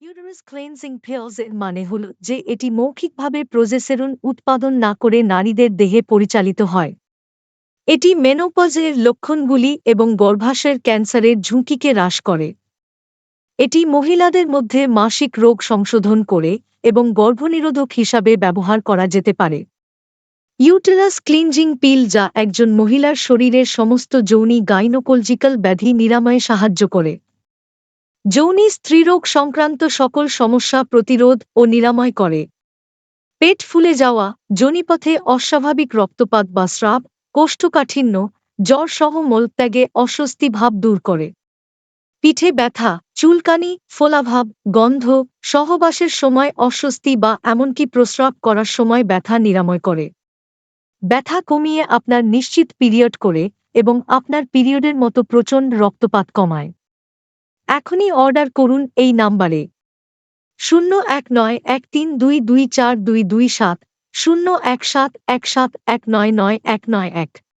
Uterus cleansing pills এর মানে হল যে এটি মৌখিকভাবে প্রজেসেরন উৎপাদন না করে নারীদের দেহে পরিচালিত হয়। এটি মেনোপজের লক্ষণগুলি এবং গর্ভাশয়ের ক্যান্সারের ঝুঁকিকে হ্রাস করে। এটি মহিলাদের মধ্যে মাসিক রোগ সংশোধন করে এবং গর্ভনিরোধক হিসাবে ব্যবহার করা যেতে পারে। ইউটেরাস ক্লিনজিং পিল যা একজন মহিলার শরীরের সমস্ত যৌনি গাইনোকোলজিক্যাল ব্যাধি নিরাময়ে সাহায্য করে। যৌনি স্ত্রীরোগ সংক্রান্ত সকল সমস্যা প্রতিরোধ ও নিরাময় করে। পেট ফুলে যাওয়া, যোনিপথে অস্বাভাবিক রক্তপাত বা স্রাব, কোষ্ঠকাঠিন্য, জ্বর সহ মলত্যাগে অস্বস্তি ভাব দূর করে। পিঠে ব্যথা, চুলকানি, ফোলাভাব, গন্ধ, সহবাসের সময় অস্বস্তি বা এমনকি প্রস্রাব করার সময় ব্যথা নিরাময় করে। ব্যথা কমিয়ে আপনার নিশ্চিত পিরিয়ড করে এবং আপনার পিরিয়ডের মতো প্রচণ্ড রক্তপাত কমায়। এখনই অর্ডার করুন এই নাম্বারে 01913224227, 01717199191।